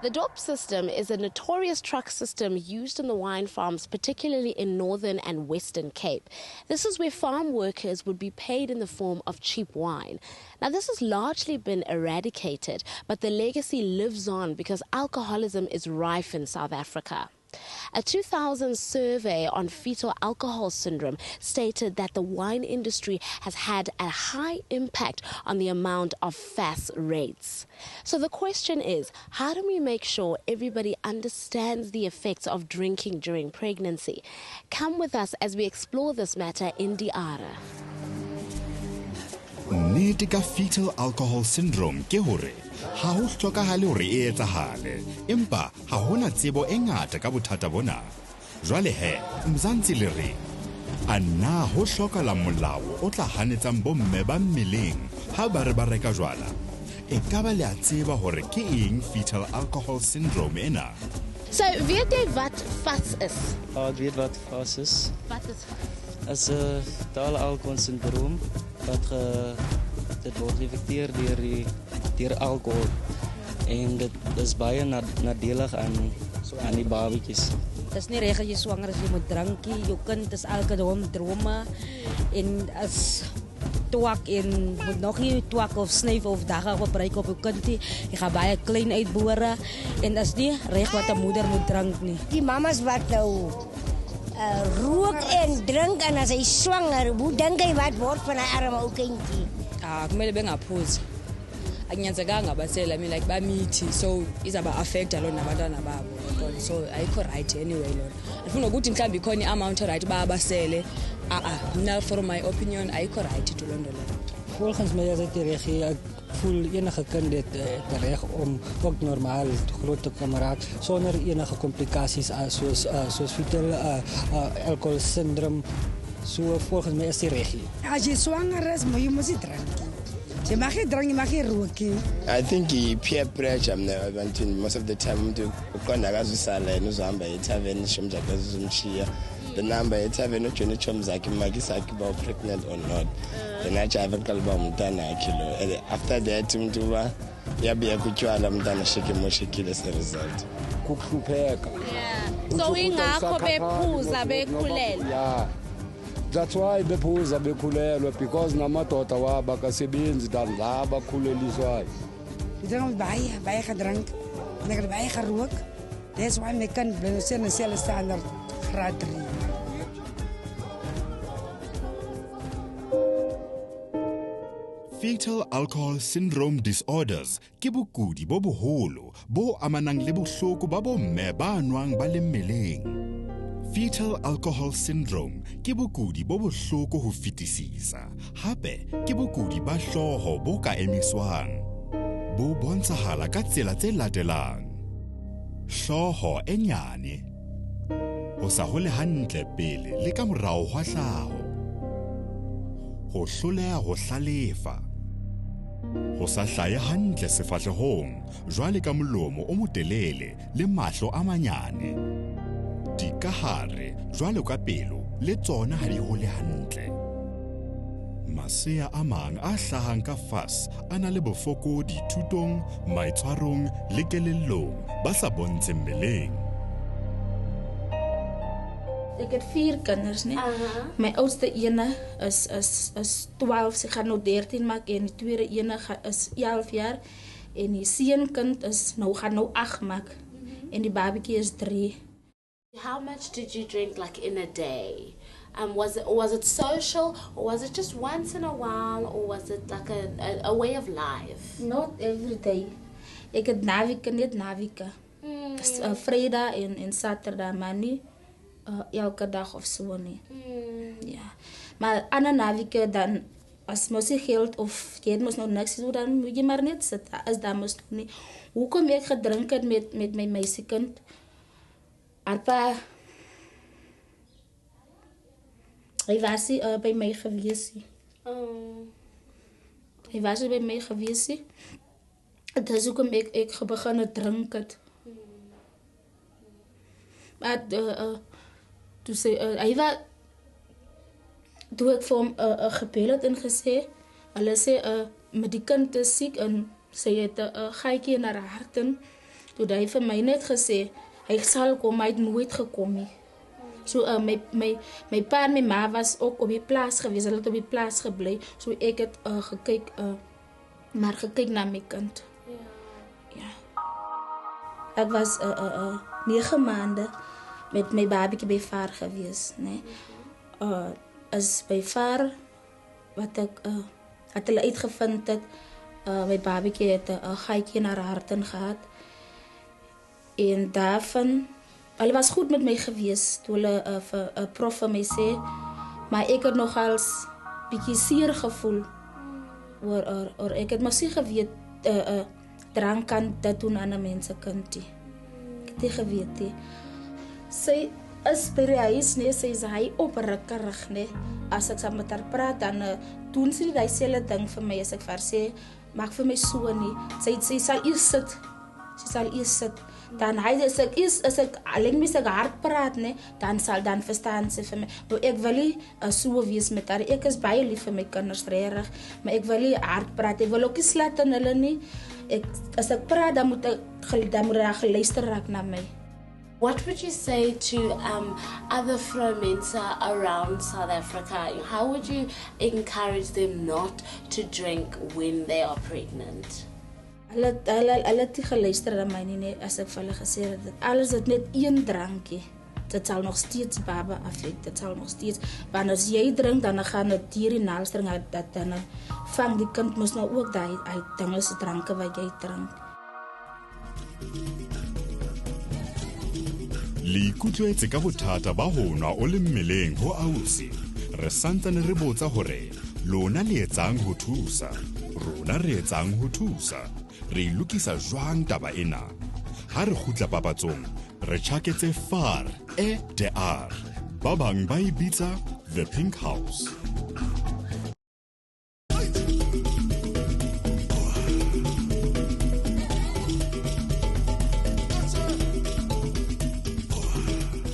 The DOP system is a notorious truck system used in the wine farms, particularly in Northern and Western Cape. This is where farm workers would be paid in the form of cheap wine. Now, this has largely been eradicated, but the legacy lives on because alcoholism is rife in South Africa. A 2000 survey on fetal alcohol syndrome stated that the wine industry has had a high impact on the amount of FAS rates. So the question is, how do we make sure everybody understands the effects of drinking during pregnancy? Come with us as we explore this matter in Diara. Nnete ka fetal alcohol syndrome ke hore ha ho hlokahale hore e etsahale empa ha hona tsebo e ngata ka bothata bona. Jwale he Mzansi le re a na ho hlokahala molao o tla hanetsang bomme ba mmeleng ha ba re ba reka jwala. E ka ba le a tseba hore ke eng fetal alcohol syndrome ena? So, weet jy wat FAS is? Ek weet wat FAS is. Wat is FAS? As 'n fetale alcohol syndroom wat dit word geïnfekteer deur alcohol en dit is baie nadelig aan die babatjies. Het is niet reg dat je zwanger is, je moet drinken, je kind is elke dag dromen en als twak en moet nog niet twak of snuif of dagen gebruiken op je kind, je gaat bij je klein uitboren en dat is niet reg wat de moeder moet drinken. Die mama's wat nou rook en drink en als hij zwanger, hoe denk je wat wordt van een arme ook kindje? Kumele bengaphuzi akunyanzelekanga basela like bamithi so izaba affect lo nabantwana babo so ayikho right anyway lona afuna ukuthi mhlawumbe ikhona iamount right babasele now for my opinion ayikho right to londo lo. Volgens mij is het reg. Ik voel enige kind het reg om ook normaal groot te kan raak zonder enige complicaties zoals fetal alcohol syndroom. So volgens mij is die reg. Als je zwanger is, maar je moet niet drinken. Je mag niet drinken, je mag niet roken. I think peer pressure most of the time to ukhona akazusala yena uzohamba ethaveni ishomi zakhe zizomshiya. The number ethaveni ujona ishomi zakhe makisakhe ba pregnant or not. Then ajayiva kuqala uba umntana yakhe lo. After that umuntu uba uyabuya kutywala umntana sheke moshekile as a result. Kuhlupheka. So ingakho bephuza bekhulelwa. Yeah. That's why bephuza bekhulelwa because namadoda wabo akasebenzi dan la bakhuleliswayo. Ik drink bij gedrank en ik heb bij gerook. That's why my kind ben in dezelfde standaard graad 3. Fetal alcohol syndrome disorders ke bokudi bo boholo bo amanang le bohloko ba bomme ba nwang ba le mmeleng. Fetal alcohol syndrome ke bokudi bo bohloko ho fetisisa. Hape ke bokudi ba hloho bo ka emiswang. Bo bontshahala ka tsela tse latelang. Hloho e nyane. Ho sa hole hantle pele le ka morao hwa hlaho. Ho hloleha ho hlalefa. Ho sa hlaye hantle sefahlehong, jwale ka molomo o motelele le mahlo a manyane. Dikahare jwalo ka pelo le tsona ha di hole hantle. Masea a mang a hlahang ka FAS a na le bofokodi thutong, maitshwarong le kelellong ba sa bontshe mmeleng. Ik heb 4 kinders, nee. Mijn oudste ene is 12, ze gaat nu 13 maken en die tweede ene is 11 jaar. En die seenkind gaat nu 8 maken. En die babykie is 3. How much did you drink like in a day? Was it social or was it just once in a while or was it like a way of life? Not every day. Ik heb naviken, niet naviken. Vrijdag en zaterdag, maar niet elke dag of zo niet. Ja. Maar andere naviken dan, als je geld of je moet nog niks doen, dan moet je maar niet zitten. Als dat moest niet. Hoe kom ik gedronken met mijn meisjekind? Arpa, hij was bij mij geweest. Hij was bij mij geweest. Dus ook ik begonnen drinken. Maar toen ik voor hem gebeld en gezegd, hij zei, met die kind is ziek en zij heeft een gaatje naar haar harten. Toe hy vir my net gesê, hy sal kom, hy het nooit gekom nie. So my pa en my ma was ook op die plaas gewees, hulle het op die plaas gebly. So ek het gekyk, maar gekyk na my kind. Ja. Ek was 9 maande met my babytjie by vaar gewees, nee. As by vaar wat ek het hulle uitgevind het, my babytjie het 'n gaatjie na haar hart in gehad. En daarvan, hulle was goed met my gewees, toe hulle vir prof vir my sê, maar ek het nogals bietjie seer gevoel. Oor ek het mos nie geweet, drank kan dit doen aan 'n mens se kindie. Ek het nie geweet nie. Sy is by die huis, nee, sy is hy oprukkerig, nee. As ek saam met haar praat, dan doen sy dieselfde ding vir my, as ek vir haar sê, maak vir my so nie. Sy sal eers sit. Sy sal eers sit. Dan hy, as ek alleen met sy hard praat, nee, dan verstaan sy vir my. Maar ek wil nie so wees met haar. Ek is baie lief vir my kinders, regtig, maar ek wil nie hard praat. Ek wil ook nie slat aan hulle nie. As ek praat, dan moet daar geluister raak na my. What would you say to other vrouwmense around South Africa? How would you encourage them not to drink when they are pregnant? Hulle het nie geluister na my nie, as ek vir hulle gesê het, alles het net een drankie. Dit sal nog steeds baba affect, dit sal nog steeds. Want as jy drink, dan gaan het hier die naalstring uit, dan vang die kind mos nou ook die dinge se dranke wat jy drink. Le ikutlwetse ka bothata ba ho nwa o le mmeleng ho ausi. Re santsane re botsa hore lona le etsang ho thusa. Rona re etsang ho thusa. Re lokisa jwang taba ena. Ha re khutla papatsong, re tjhaketse far de ar. Ba bang ba e bitsa the Pink House.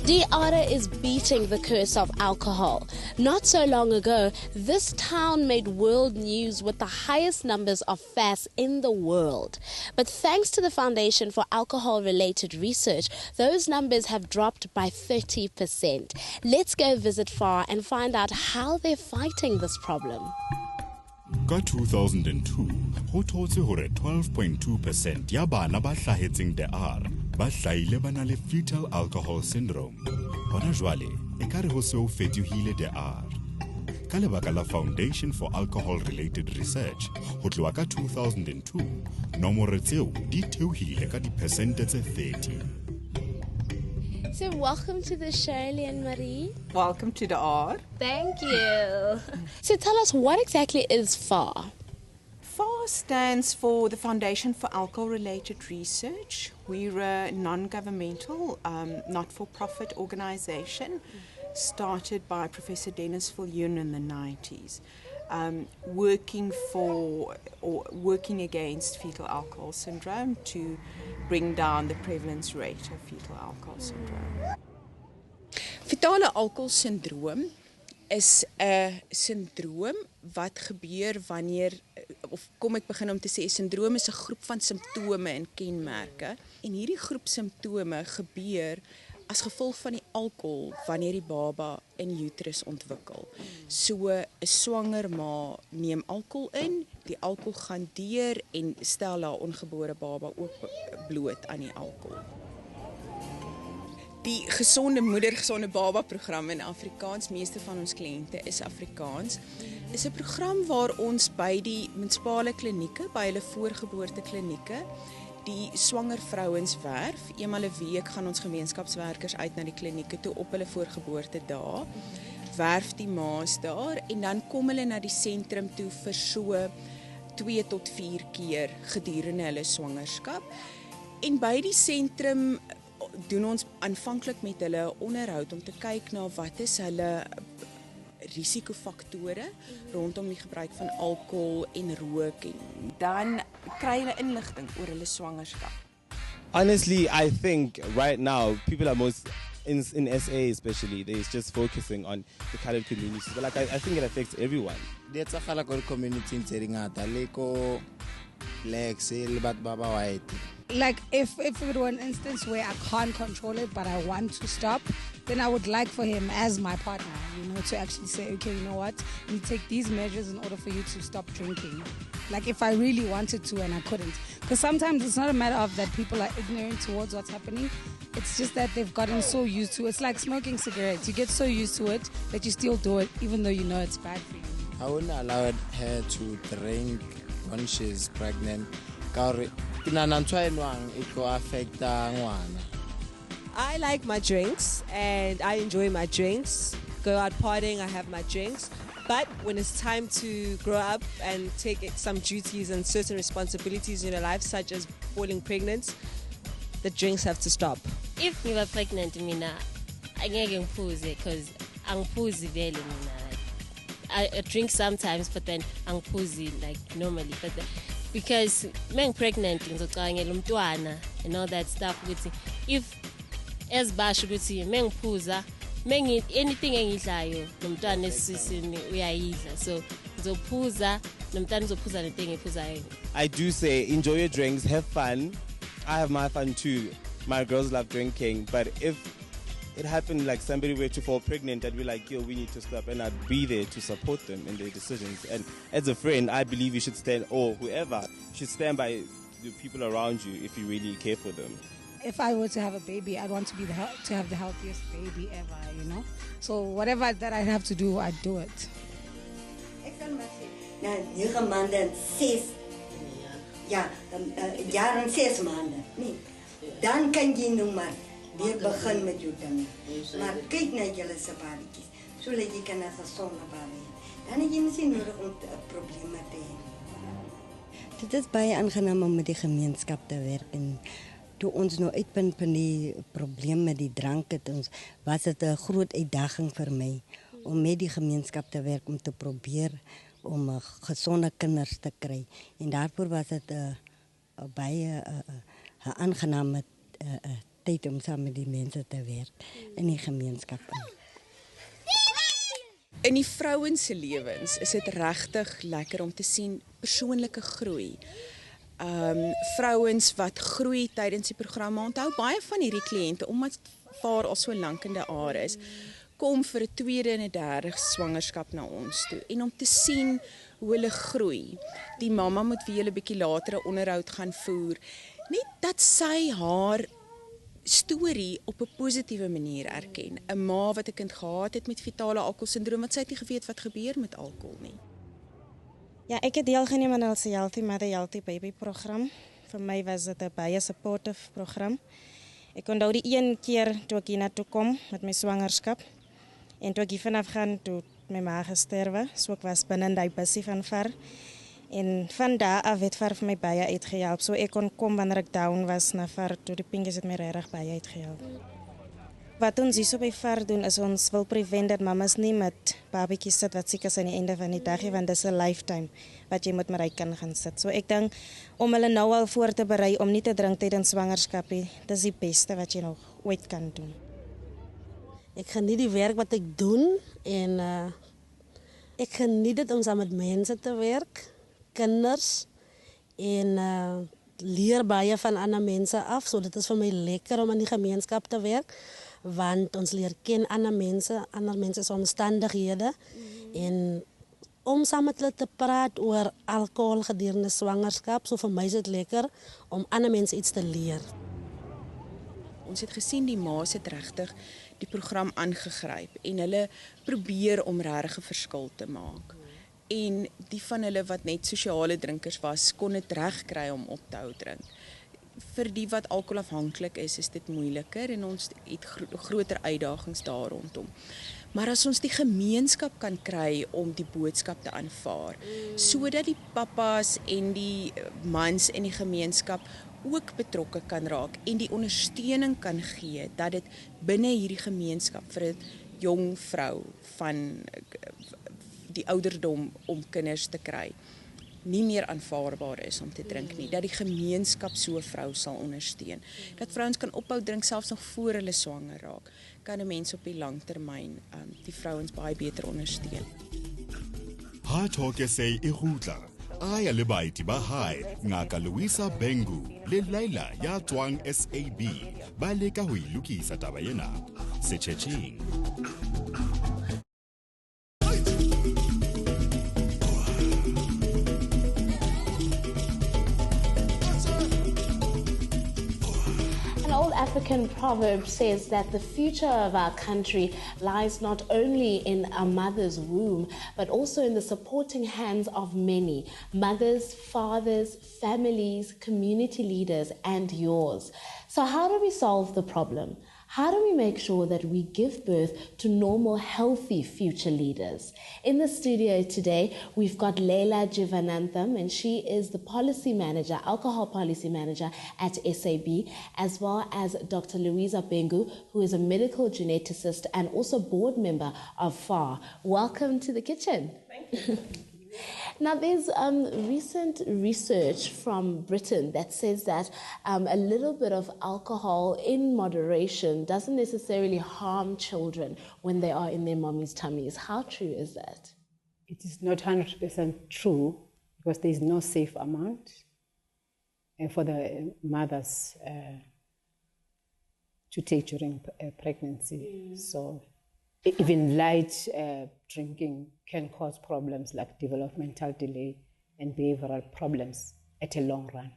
DR is beating the curse of alcohol. Not so long ago, this town made world news with the highest numbers of fasts in the world. But thanks to the Foundation for Alcohol-Related Research, those numbers have dropped by 30%. Let's go visit FAR and find out how they're fighting this problem. Ka 2002, ho thotse hore 12.2% ya bana ba hlahetseng DR ba hlaile ba na le fetal alcohol syndrome. Hona jwale, ekare ho se ho fetohile DR. Ka lebaka la Foundation for Alcohol-Related Research, ho tloha ka 2002, nomoro tseo di theohile ka dipersente tse 30. So welcome to the show, Leanne Marie. Welcome to the R. Thank you. So tell us, what exactly is FAR? FAR stands for the Foundation for Alcohol-Related Research. We're a non-governmental, not-for-profit organization started by Professor Dennis Viljoen in the 90s, working against fetal alcohol syndrome to bring down the prevalence rate of fetal alcohol syndrome. Fetale alkoholsindroom is 'n sindroom wat gebeur wanneer, of kom ek begin om te sê, 'n sindroom is 'n groep van simptome en kenmerke, en hierdie groep simptome gebeur as gevolg van die alkohol wanneer die baba in uterus ontwikkel. So 'n swanger ma neem alkohol in, die alkohol gaan deur en stel haar ongebore baba ook bloot aan die alkohol. Die Gesonde Moeder, Gesonde Baba program in Afrikaans, meeste van ons kliënte is Afrikaans, is 'n program waar ons by die munisipale klinieke, by hulle voorgeboorte klinieke, die swanger vrouens werf. Eenmal 'n week gaan ons gemeenskapswerkers uit na die klinieke toe op hulle voorgeboorte dae, werf die ma's daar en dan kom hulle na die sentrum toe vir so 2 tot 4 keer gedurende hulle swangerskap. En by die sentrum doen ons aanvanklik met hulle onderhoud om te kyk na wat is hulle risikofaktore rondom die gebruik van alkohol en rook, en dan kry hulle inligting oor hulle swangerskap. Honestly, I think right now people are most in SA especially, they're just focusing on the colored communities, but like I think it affects everyone. It's a community in Seringata, Leko, Lex, le batho ba white. Like if it were an instance where I can't control it but I want to stop, then I would like for him as my partner, to actually say, okay, you know what, you take these measures in order for you to stop drinking. Like if I really wanted to and I couldn't. Because sometimes it's not a matter of that people are ignorant towards what's happening. It's just that they've gotten so used to it. It's like smoking cigarettes. You get so used to it that you still do it even though you know it's bad for you. I wouldn't allow her to drink when she's pregnant. I like my drinks and I enjoy my drinks. Go out partying, I have my drinks. But when it's time to grow up and take some duties and certain responsibilities in your life, such as falling pregnant, the drinks have to stop. If you were pregnant, I can't pause it because I'm posing very. I drink sometimes, but then I'm posing like normally. But because I'm pregnant and all that stuff, if as bash anything engidlayo nomntwana esiswini uyayidla, so ngizophuza nomntwana uzophuza lento engiphuzayo. I do say enjoy your drinks, have fun. I have my fun too. My girls love drinking, but if it happened like somebody were to fall pregnant, I'd be like, yo, we need to stop, and I'd be there to support them in their decisions. And as a friend, I believe you should stand, or whoever should stand by the people around you if you really care for them. If I were to have a baby, I'd want to have the healthiest baby ever, So whatever that I'd have to do, I'd do it. Na 9 maande en 6 jaar en 6 maande. Nee. Dan kan jy nou maar weer begin met jou ding. Maar kyk na julle se babatjies, sodat jy kan 'n gesonde baba hê. Dan het jy nie nodig om 'n probleem te hê. Dit is baie aangenaam om met die gemeenskap te werk en toe ons nou uitpunt van die probleem met die drank het ons, was dit 'n groot uitdaging vir my om met die gemeenskap te werk om te probeer om gesonde kinders te kry. En daarvoor was dit 'n baie aangename tyd om saam met die mense te werk in die gemeenskap. In die vrouens se lewens is dit regtig lekker om te sien persoonlike groei. Vrouens wat groei tydens die programme. Onthou baie van hierdie kliënte, omdat vaar al so lank in die aard is, kom vir 'n tweede en 'n derde swangerskap na ons toe. En om te sien hoe hulle groei. Die mamma moet vir julle 'n bietjie later 'n onderhoud gaan voer. Net dat sy haar storie op 'n positiewe manier erken. 'n Ma wat 'n kind gehad het met fetale alkoholsindroom, wat sy het nie geweet wat gebeur met alkohol nie. Ja, ek het deelgeneem aan ons Healthy Mother, Healthy Baby program. Vir my was dit 'n baie supportive program. Ek onthou die een keer toe ek hiernatoe kom met my swangerskap en toe ek hier vanaf gaan toe my ma gesterwe, so ek was binne in die busie van VAR. En van daar af het VAR vir my baie uitgehelp. So ek kon kom wanneer ek down was na VAR toe. Die pinkies het my regtig baie uitgehelp. Wat ons hier so by VAR doen is ons wil prevent dat mamas nie met babatjies sit wat siek is aan die einde van die dag, want dis 'n lifetime wat jy met my kan gaan sit. So ek dink om hulle nou al voor te berei om nie te drink tydens swangerskap nie, dis die beste wat jy nog ooit kan doen. Ek geniet die werk wat ek doen en ek geniet dit om saam met mense te werk, kinders en leer baie van ander mense af. So dit is vir my lekker om in die gemeenskap te werk, want ons leer ken ander mense se omstandighede en om saam met hulle te praat oor alkohol gedurende swangerskap. So vir my is dit lekker om ander mense iets te leer. Ons het gesien die ma's het regtig die program aangegryp en hulle probeer om regtig 'n verskil te maak. En die van hulle wat net sosiale drinkers was, kon dit reg kry om op te hou drink. Vir die wat alkoholafhanklik is dit moeiliker en ons het groter uitdagings daar rondom. Maar as ons die gemeenskap kan kry om die boodskap te aanvaar, sodat die pappas en die mans in die gemeenskap ook betrokke kan raak en die ondersteuning kan gee dat dit binne hierdie gemeenskap vir 'n jong vrou van die ouderdom om kinders te kry nie meer aanvaarbaar is om te drink nie, dat die gemeenskap so 'n vrou sal ondersteun, dat vrouens kan ophou drink selfs nog voor hulle swanger raak, kan 'n mens op die langtermyn die vrouens baie beter ondersteun. Hard Talk SA e rutla aya le baeti ba hae ngaka Louisa Bengu le Laila ya tswang SAB ba leka ho ilukisa taba ena setjhetjheng. An old African proverb says that the future of our country lies not only in a mother's womb, but also in the supporting hands of many mothers, fathers, families, community leaders, and yours. So how do we solve the problem? How do we make sure that we give birth to normal, healthy future leaders? In the studio today, we've got Leila Jivanantham, and she is the policy manager, alcohol policy manager at SAB, as well as Dr. Louisa Bengu, who is a medical geneticist and also board member of FAR. Welcome to the kitchen. Thank you. Now, there's recent research from Britain that says that a little bit of alcohol in moderation doesn't necessarily harm children when they are in their mommy's tummies. How true is that? It is not 100% true because there is no safe amount for the mothers to take during pregnancy. So even light drinking can cause problems like developmental delay and behavioral problems at a long run.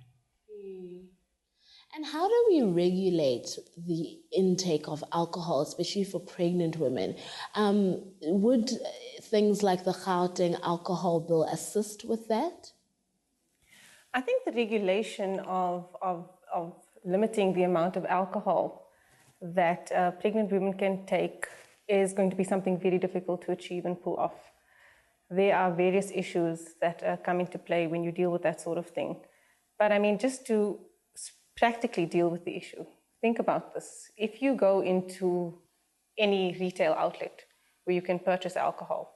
And how do we regulate the intake of alcohol, especially for pregnant women? Would things like the Gauteng alcohol bill assist with that? I think the regulation of limiting the amount of alcohol that pregnant women can take is going to be something very difficult to achieve and pull off. There are various issues that come into play when you deal with that sort of thing. But I mean, just to practically deal with the issue, think about this. If you go into any retail outlet where you can purchase alcohol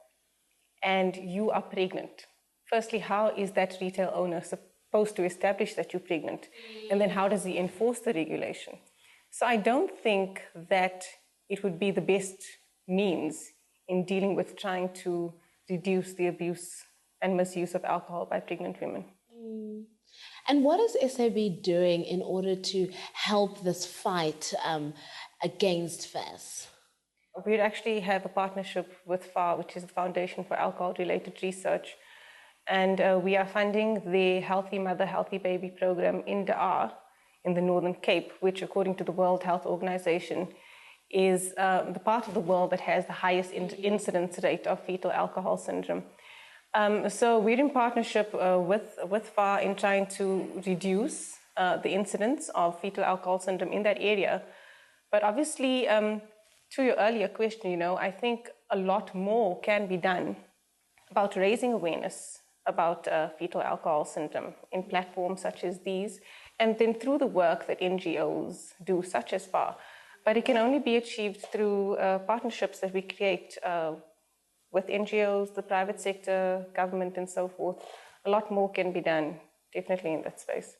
and you are pregnant, firstly, how is that retail owner supposed to establish that you're pregnant? And then how does he enforce the regulation? So I don't think that it would be the best means in dealing with trying to reduce the abuse and misuse of alcohol by pregnant women. And what is SAB doing in order to help this fight against FAS? We actually have a partnership with FAR, which is the Foundation for Alcohol-Related Research, and we are funding the Healthy Mother, Healthy Baby program in Daar in the Northern Cape, which according to the World Health Organization is the part of the world that has the highest incidence rate of fetal alcohol syndrome. So we're in partnership with FAR in trying to reduce the incidence of fetal alcohol syndrome in that area. But obviously, to your earlier question, I think a lot more can be done about raising awareness about fetal alcohol syndrome in platforms such as these, and then through the work that NGOs do, such as FAR. But it can only be achieved through partnerships that we create with NGOs, the private sector, government, and so forth. A lot more can be done, definitely, in that space.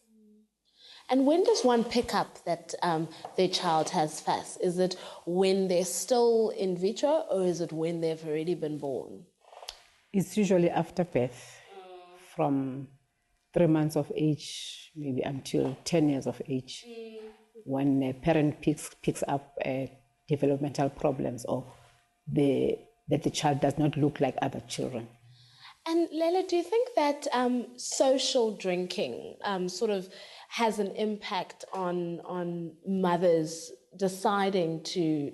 And when does one pick up that their child has FAS? Is it when they're still in vitro, or is it when they've already been born? It's usually after birth, from 3 months of age, maybe until 10 years of age, when a parent picks up developmental problems or that the child does not look like other children. And Leila, do you think that social drinking sort of has an impact on mothers deciding to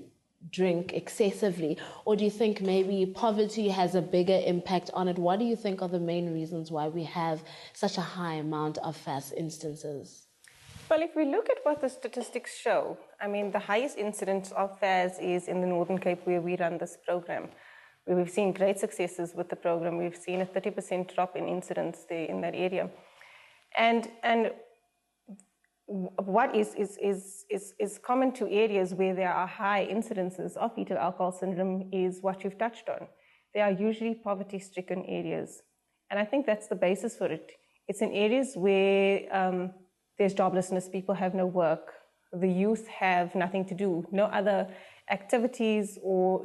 drink excessively? Or do you think maybe poverty has a bigger impact on it? What do you think are the main reasons why we have such a high amount of FAS instances? Well, if we look at what the statistics show, I mean, the highest incidence of FAS is in the Northern Cape, where we run this program, where we've seen great successes with the program. We've seen a 30% drop in incidence there in that area. And what is common to areas where there are high incidences of fetal alcohol syndrome is what you've touched on. They are usually poverty-stricken areas. And I think that's the basis for it. It's in areas where there's joblessness, people have no work, the youth have nothing to do, no other activities or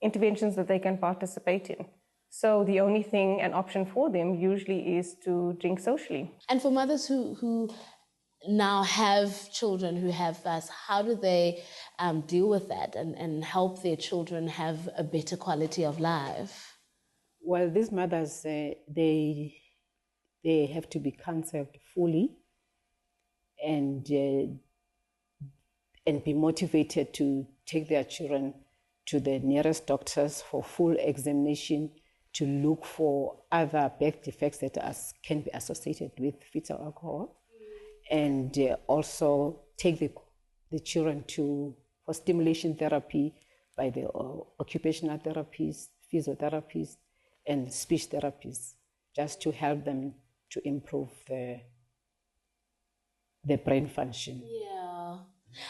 interventions that they can participate in. So the only thing, an option for them usually is to drink socially. And for mothers who now have children who have VAS, how do they deal with that and help their children have a better quality of life? Well, these mothers, they have to be counseled fully and be motivated to take their children to the nearest doctors for full examination to look for other birth defects that can be associated with fetal alcohol, and also take the children for stimulation therapy by the occupational therapists, physiotherapists, and speech therapists, just to help them to improve the brain function. Yeah.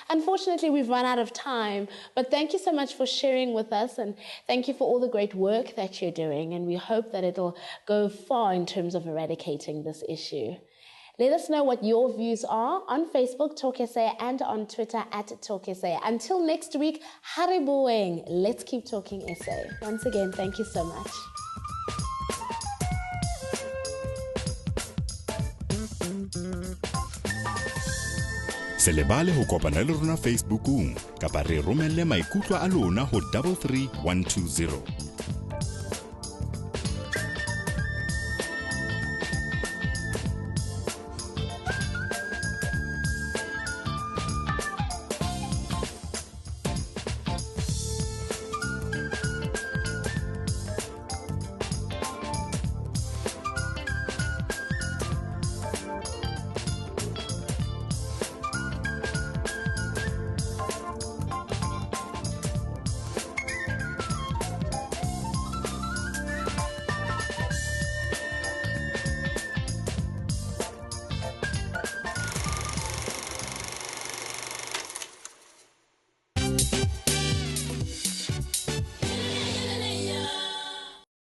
Unfortunately, we've run out of time, but thank you so much for sharing with us, and thank you for all the great work that you're doing, and we hope that it'll go far in terms of eradicating this issue. Let us know what your views are on Facebook, Talk SA, and on Twitter @Talk SA. Until next week, hariboeng. Let's keep talking SA. Once again, thank you so much. Se lebale ho kopana le rona Facebookung kapa re romelle maikutlo a lona ho 33120.